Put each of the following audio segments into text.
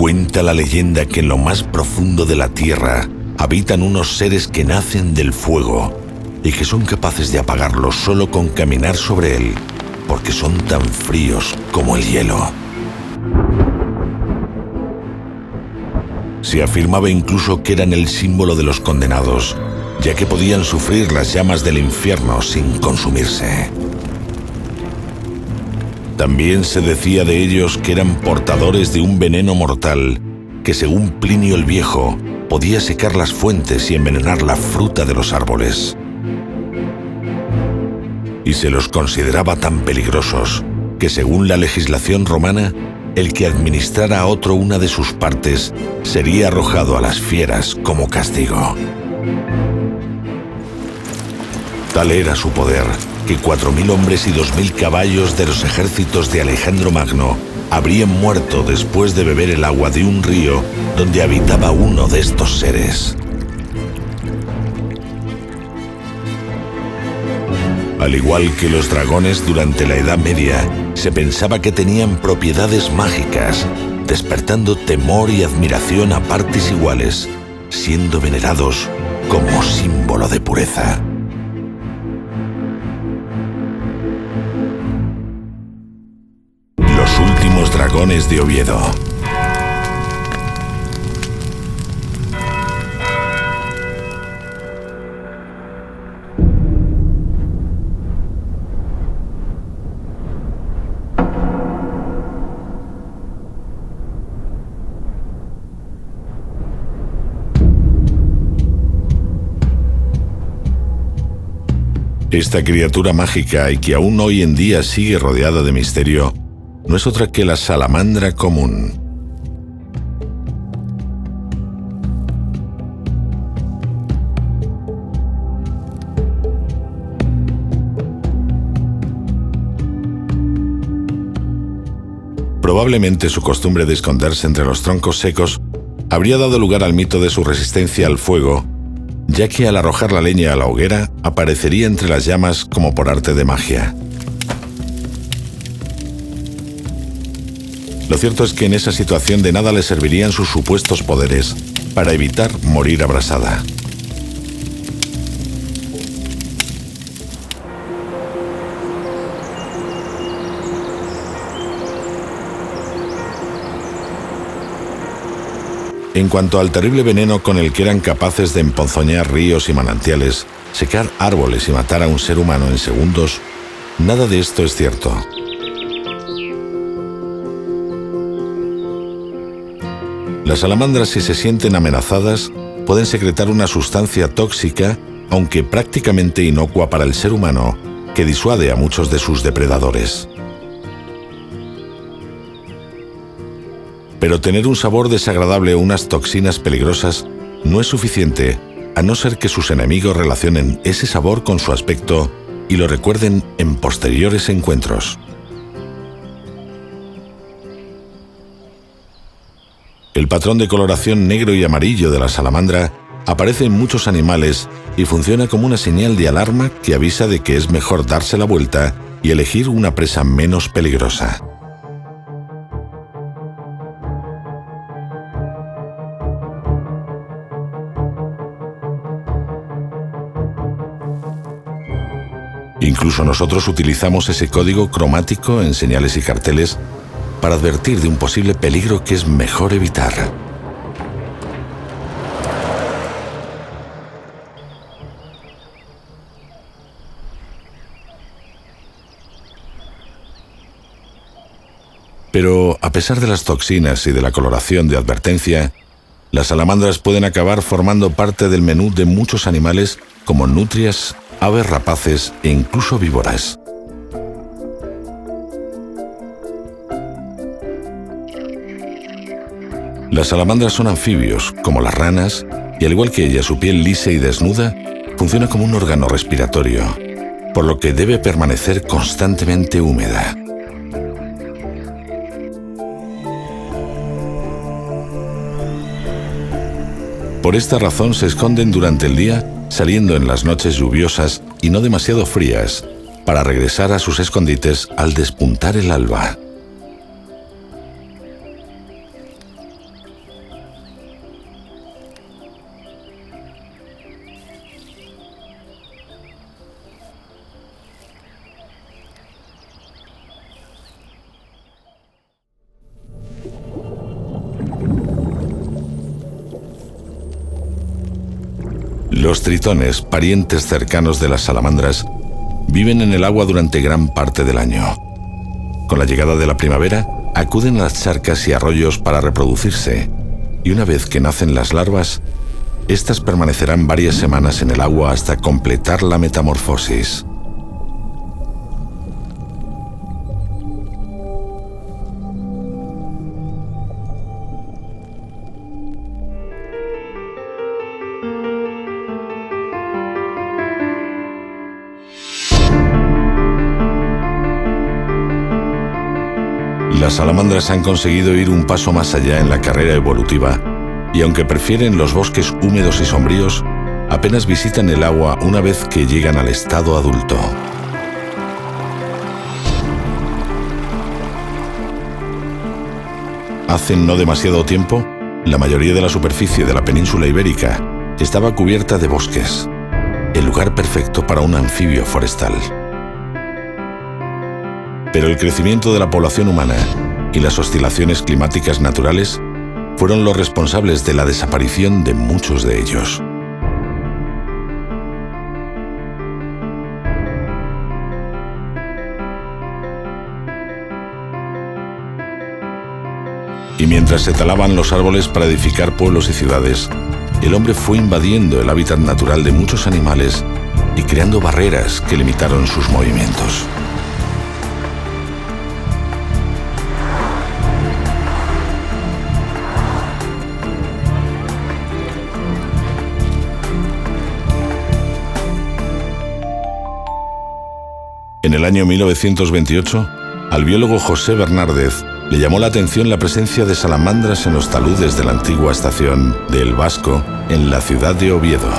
Cuenta la leyenda que en lo más profundo de la tierra habitan unos seres que nacen del fuego y que son capaces de apagarlo solo con caminar sobre él, porque son tan fríos como el hielo. Se afirmaba incluso que eran el símbolo de los condenados, ya que podían sufrir las llamas del infierno sin consumirse. También se decía de ellos que eran portadores de un veneno mortal que, según Plinio el Viejo, podía secar las fuentes y envenenar la fruta de los árboles. Y se los consideraba tan peligrosos que, según la legislación romana, el que administrara a otro una de sus partes sería arrojado a las fieras como castigo. Tal era su poder que 4.000 hombres y 2.000 caballos de los ejércitos de Alejandro Magno habrían muerto después de beber el agua de un río donde habitaba uno de estos seres. Al igual que los dragones durante la Edad Media, se pensaba que tenían propiedades mágicas, despertando temor y admiración a partes iguales, siendo venerados como símbolo de pureza. Los últimos dragones de Oviedo. Esta criatura mágica, y que aún hoy en día sigue rodeada de misterio, no es otra que la salamandra común. Probablemente su costumbre de esconderse entre los troncos secos habría dado lugar al mito de su resistencia al fuego, ya que al arrojar la leña a la hoguera aparecería entre las llamas como por arte de magia. Lo cierto es que en esa situación de nada le servirían sus supuestos poderes para evitar morir abrasada. En cuanto al terrible veneno con el que eran capaces de emponzoñar ríos y manantiales, secar árboles y matar a un ser humano en segundos, nada de esto es cierto. Las salamandras, si se sienten amenazadas, pueden secretar una sustancia tóxica, aunque prácticamente inocua para el ser humano, que disuade a muchos de sus depredadores. Pero tener un sabor desagradable o unas toxinas peligrosas no es suficiente, a no ser que sus enemigos relacionen ese sabor con su aspecto y lo recuerden en posteriores encuentros. El patrón de coloración negro y amarillo de la salamandra aparece en muchos animales y funciona como una señal de alarma que avisa de que es mejor darse la vuelta y elegir una presa menos peligrosa. Incluso nosotros utilizamos ese código cromático en señales y carteles para advertir de un posible peligro que es mejor evitar. Pero, a pesar de las toxinas y de la coloración de advertencia, las salamandras pueden acabar formando parte del menú de muchos animales como nutrias, aves rapaces e incluso víboras. Las salamandras son anfibios, como las ranas, y al igual que ella, su piel lisa y desnuda funciona como un órgano respiratorio, por lo que debe permanecer constantemente húmeda. Por esta razón se esconden durante el día, saliendo en las noches lluviosas y no demasiado frías, para regresar a sus escondites al despuntar el alba. Los tritones, parientes cercanos de las salamandras, viven en el agua durante gran parte del año. Con la llegada de la primavera, acuden a las charcas y arroyos para reproducirse, y una vez que nacen las larvas, estas permanecerán varias semanas en el agua hasta completar la metamorfosis. Las salamandras han conseguido ir un paso más allá en la carrera evolutiva, y aunque prefieren los bosques húmedos y sombríos, apenas visitan el agua una vez que llegan al estado adulto. Hace no demasiado tiempo, la mayoría de la superficie de la península ibérica estaba cubierta de bosques, el lugar perfecto para un anfibio forestal. Pero el crecimiento de la población humana y las oscilaciones climáticas naturales fueron los responsables de la desaparición de muchos de ellos. Y mientras se talaban los árboles para edificar pueblos y ciudades, el hombre fue invadiendo el hábitat natural de muchos animales y creando barreras que limitaron sus movimientos. En el año 1928, al biólogo José Bernárdez le llamó la atención la presencia de salamandras en los taludes de la antigua estación de El Vasco en la ciudad de Oviedo.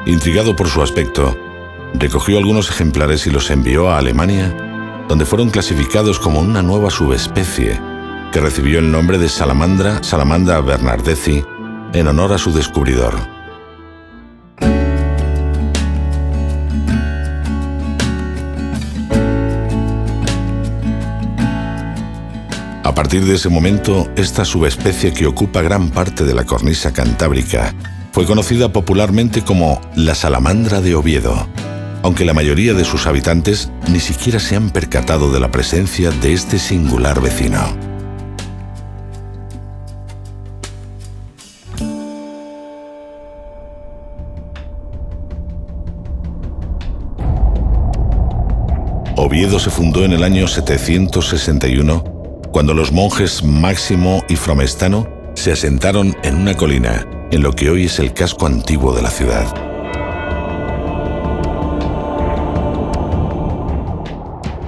Intrigado por su aspecto, recogió algunos ejemplares y los envió a Alemania, donde fueron clasificados como una nueva subespecie que recibió el nombre de Salamandra bernardezi, en honor a su descubridor. A partir de ese momento, esta subespecie, que ocupa gran parte de la cornisa cantábrica, fue conocida popularmente como la salamandra de Oviedo, aunque la mayoría de sus habitantes ni siquiera se han percatado de la presencia de este singular vecino. Oviedo se fundó en el año 761, cuando los monjes Máximo y Fromestano se asentaron en una colina, en lo que hoy es el casco antiguo de la ciudad.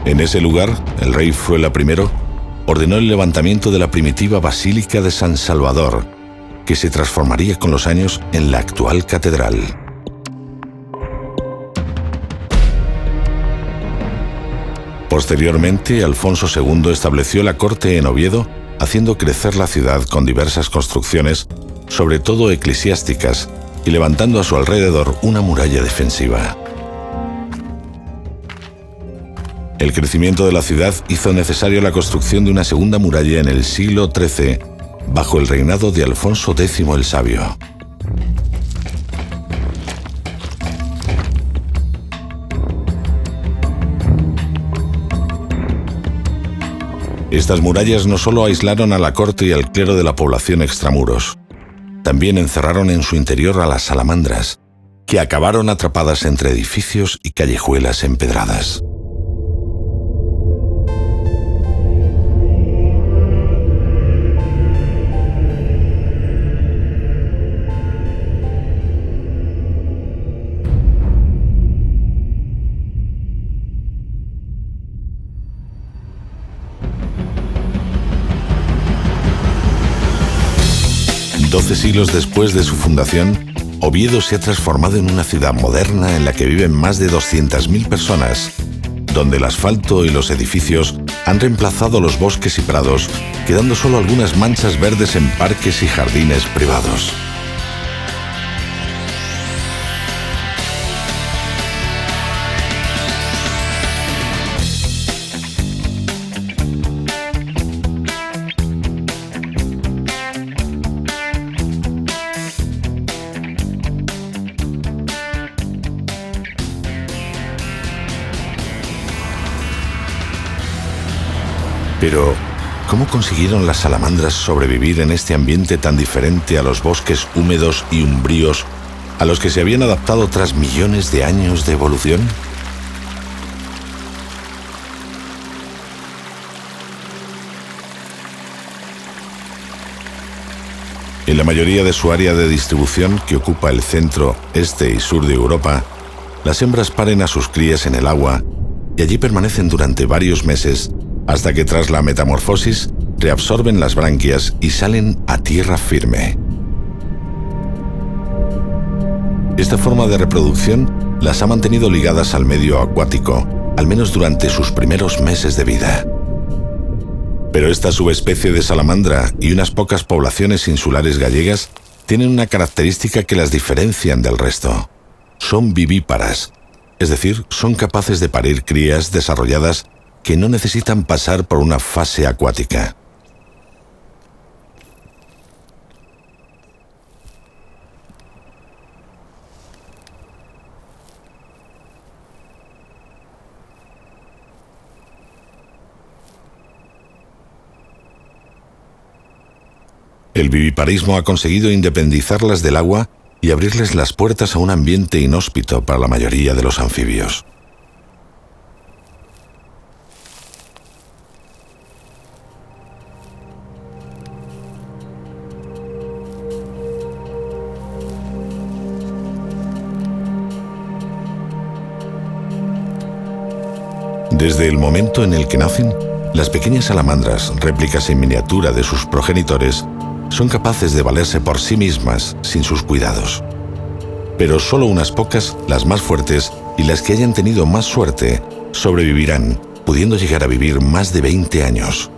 En ese lugar, el rey Fruela I ordenó el levantamiento de la primitiva Basílica de San Salvador, que se transformaría con los años en la actual catedral. Posteriormente, Alfonso II estableció la corte en Oviedo, haciendo crecer la ciudad con diversas construcciones, sobre todo eclesiásticas, y levantando a su alrededor una muralla defensiva. El crecimiento de la ciudad hizo necesario la construcción de una segunda muralla en el siglo XIII, bajo el reinado de Alfonso X el Sabio. Estas murallas no solo aislaron a la corte y al clero de la población extramuros, también encerraron en su interior a las salamandras, que acabaron atrapadas entre edificios y callejuelas empedradas. Doce siglos después de su fundación, Oviedo se ha transformado en una ciudad moderna en la que viven más de 200.000 personas, donde el asfalto y los edificios han reemplazado los bosques y prados, quedando solo algunas manchas verdes en parques y jardines privados. Pero, ¿cómo consiguieron las salamandras sobrevivir en este ambiente tan diferente a los bosques húmedos y umbríos a los que se habían adaptado tras millones de años de evolución? En la mayoría de su área de distribución, que ocupa el centro, este y sur de Europa, las hembras paren a sus crías en el agua y allí permanecen durante varios meses hasta que tras la metamorfosis reabsorben las branquias y salen a tierra firme. Esta forma de reproducción las ha mantenido ligadas al medio acuático, al menos durante sus primeros meses de vida. Pero esta subespecie de salamandra y unas pocas poblaciones insulares gallegas tienen una característica que las diferencian del resto. Son vivíparas, es decir, son capaces de parir crías desarrolladas que no necesitan pasar por una fase acuática. El viviparismo ha conseguido independizarlas del agua y abrirles las puertas a un ambiente inhóspito para la mayoría de los anfibios. Desde el momento en el que nacen, las pequeñas salamandras, réplicas en miniatura de sus progenitores, son capaces de valerse por sí mismas sin sus cuidados. Pero solo unas pocas, las más fuertes y las que hayan tenido más suerte, sobrevivirán, pudiendo llegar a vivir más de 20 años.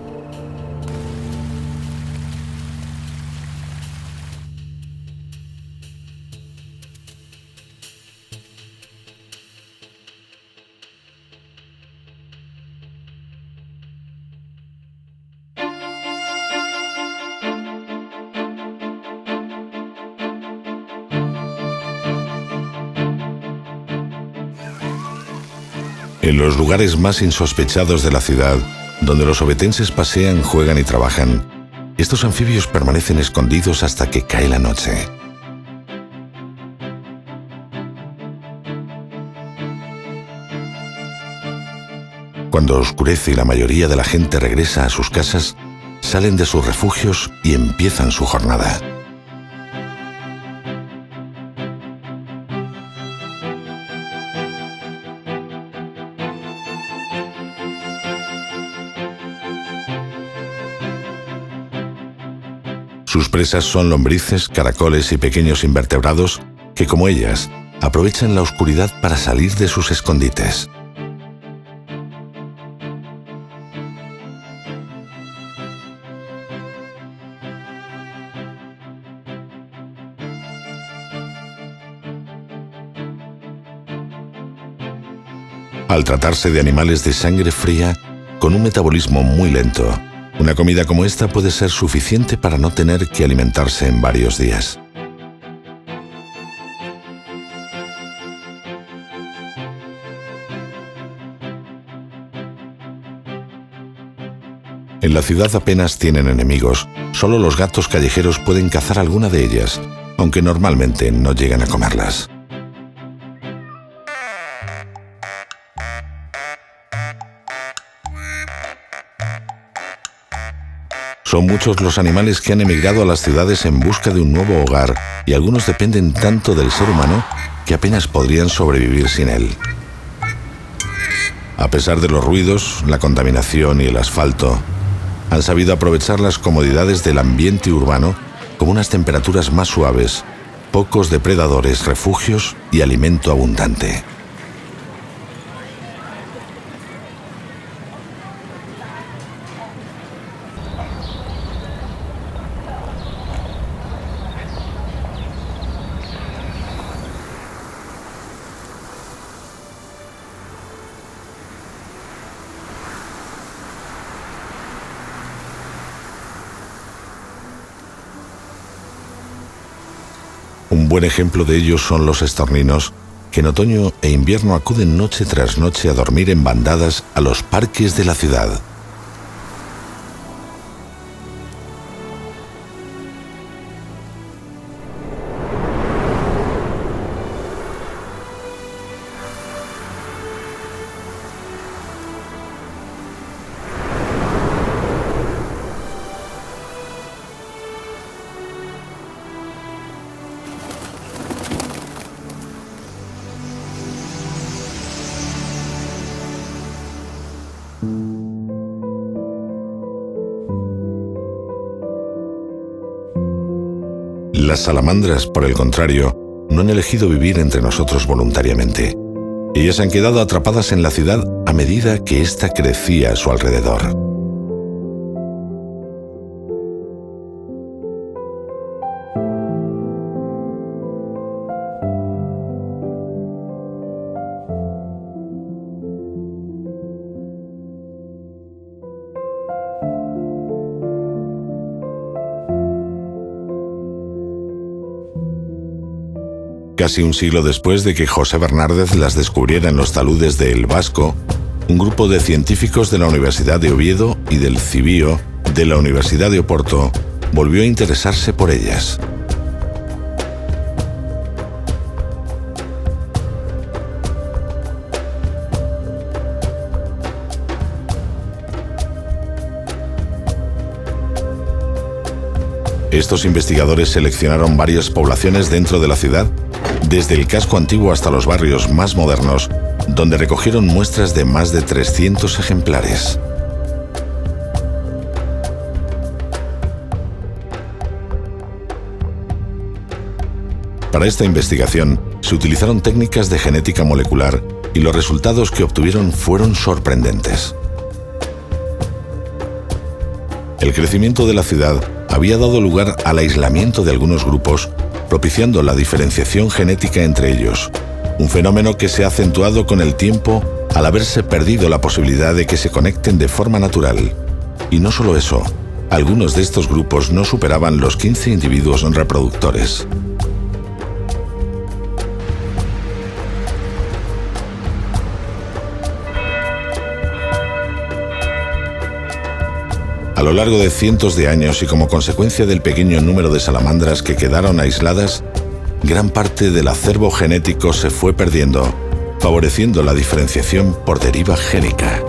En los lugares más insospechados de la ciudad, donde los ovetenses pasean, juegan y trabajan, estos anfibios permanecen escondidos hasta que cae la noche. Cuando oscurece y la mayoría de la gente regresa a sus casas, salen de sus refugios y empiezan su jornada. Sus presas son lombrices, caracoles y pequeños invertebrados que, como ellas, aprovechan la oscuridad para salir de sus escondites. Al tratarse de animales de sangre fría, con un metabolismo muy lento, una comida como esta puede ser suficiente para no tener que alimentarse en varios días. En la ciudad apenas tienen enemigos, solo los gatos callejeros pueden cazar alguna de ellas, aunque normalmente no llegan a comerlas. Son muchos los animales que han emigrado a las ciudades en busca de un nuevo hogar y algunos dependen tanto del ser humano que apenas podrían sobrevivir sin él. A pesar de los ruidos, la contaminación y el asfalto, han sabido aprovechar las comodidades del ambiente urbano como unas temperaturas más suaves, pocos depredadores, refugios y alimento abundante. Un buen ejemplo de ello son los estorninos, que en otoño e invierno acuden noche tras noche a dormir en bandadas a los parques de la ciudad. Las salamandras, por el contrario, no han elegido vivir entre nosotros voluntariamente. Ellas han quedado atrapadas en la ciudad a medida que ésta crecía a su alrededor. Casi un siglo después de que José Bernárdez las descubriera en los taludes de El Vasco, un grupo de científicos de la Universidad de Oviedo y del CIBIO de la Universidad de Oporto volvió a interesarse por ellas. Estos investigadores seleccionaron varias poblaciones dentro de la ciudad, desde el casco antiguo hasta los barrios más modernos, donde recogieron muestras de más de 300 ejemplares. Para esta investigación, se utilizaron técnicas de genética molecular y los resultados que obtuvieron fueron sorprendentes. El crecimiento de la ciudad había dado lugar al aislamiento de algunos grupos, propiciando la diferenciación genética entre ellos, un fenómeno que se ha acentuado con el tiempo al haberse perdido la posibilidad de que se conecten de forma natural. Y no solo eso, algunos de estos grupos no superaban los 15 individuos reproductores. A lo largo de cientos de años y como consecuencia del pequeño número de salamandras que quedaron aisladas, gran parte del acervo genético se fue perdiendo, favoreciendo la diferenciación por deriva génica.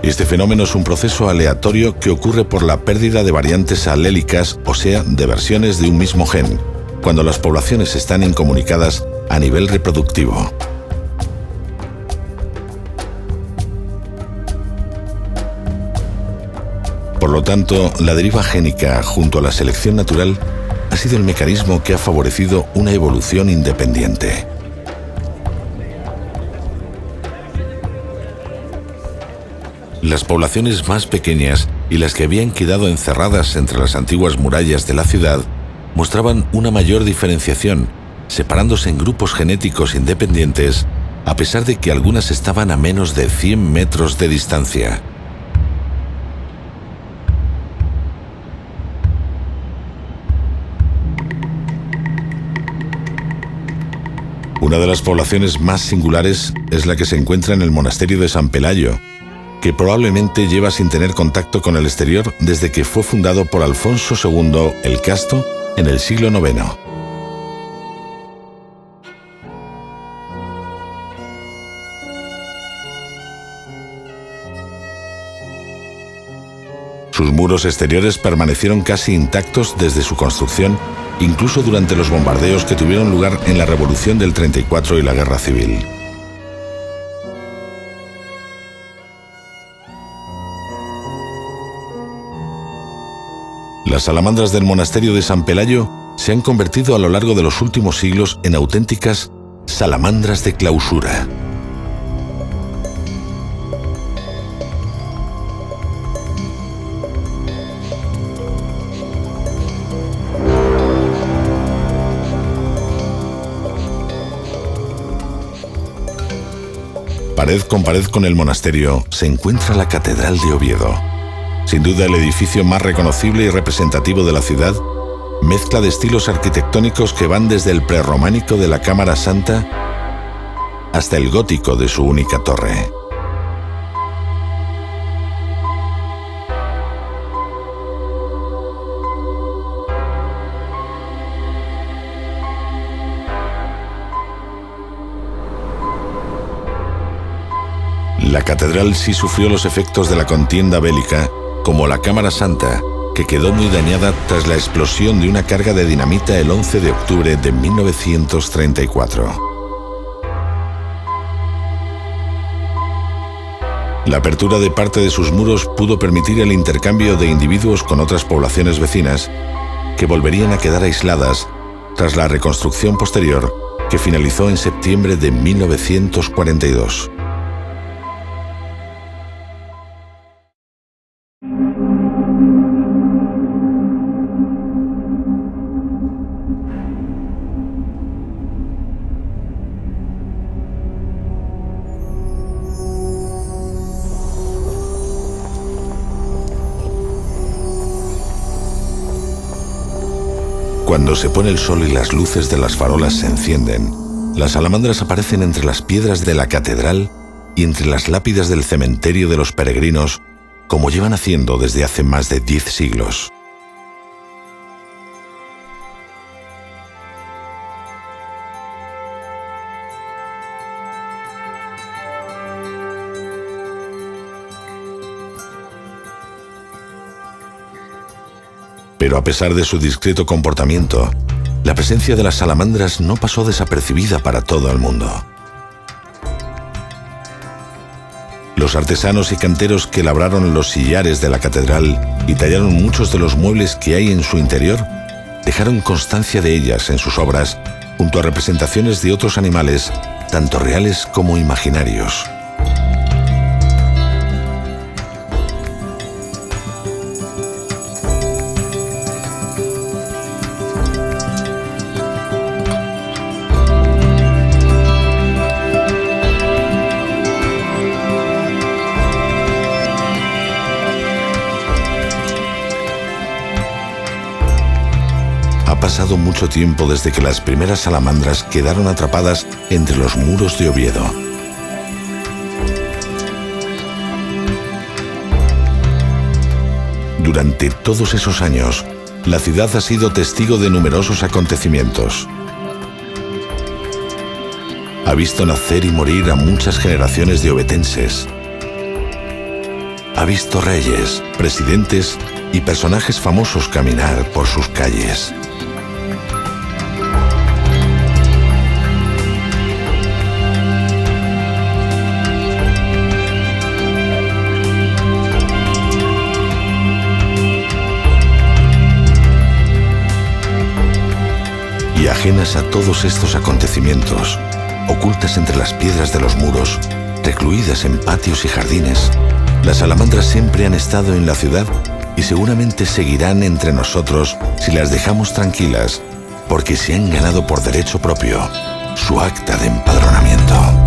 Este fenómeno es un proceso aleatorio que ocurre por la pérdida de variantes alélicas, o sea, de versiones de un mismo gen, cuando las poblaciones están incomunicadas a nivel reproductivo. Por lo tanto, la deriva génica junto a la selección natural ha sido el mecanismo que ha favorecido una evolución independiente. Las poblaciones más pequeñas y las que habían quedado encerradas entre las antiguas murallas de la ciudad mostraban una mayor diferenciación, separándose en grupos genéticos independientes, a pesar de que algunas estaban a menos de 100 metros de distancia. Una de las poblaciones más singulares es la que se encuentra en el monasterio de San Pelayo, que probablemente lleva sin tener contacto con el exterior desde que fue fundado por Alfonso II el Casto en el siglo IX. Sus muros exteriores permanecieron casi intactos desde su construcción, incluso durante los bombardeos que tuvieron lugar en la Revolución del 34 y la Guerra Civil. Las salamandras del monasterio de San Pelayo se han convertido a lo largo de los últimos siglos en auténticas salamandras de clausura. Pared con pared con el monasterio se encuentra la Catedral de Oviedo. Sin duda el edificio más reconocible y representativo de la ciudad, mezcla de estilos arquitectónicos que van desde el prerrománico de la Cámara Santa hasta el gótico de su única torre. La catedral sí sufrió los efectos de la contienda bélica, como la Cámara Santa, que quedó muy dañada tras la explosión de una carga de dinamita el 11 de octubre de 1934. La apertura de parte de sus muros pudo permitir el intercambio de individuos con otras poblaciones vecinas, que volverían a quedar aisladas tras la reconstrucción posterior, que finalizó en septiembre de 1942. Cuando se pone el sol y las luces de las farolas se encienden, las salamandras aparecen entre las piedras de la catedral y entre las lápidas del cementerio de los peregrinos, como llevan haciendo desde hace más de 10 siglos. Pero a pesar de su discreto comportamiento, la presencia de las salamandras no pasó desapercibida para todo el mundo. Los artesanos y canteros que labraron los sillares de la catedral y tallaron muchos de los muebles que hay en su interior, dejaron constancia de ellas en sus obras, junto a representaciones de otros animales, tanto reales como imaginarios. Ha pasado mucho tiempo desde que las primeras salamandras quedaron atrapadas entre los muros de Oviedo. Durante todos esos años, la ciudad ha sido testigo de numerosos acontecimientos. Ha visto nacer y morir a muchas generaciones de ovetenses. Ha visto reyes, presidentes y personajes famosos caminar por sus calles. Y ajenas a todos estos acontecimientos, ocultas entre las piedras de los muros, recluidas en patios y jardines, las salamandras siempre han estado en la ciudad y seguramente seguirán entre nosotros si las dejamos tranquilas, porque se han ganado por derecho propio su acta de empadronamiento.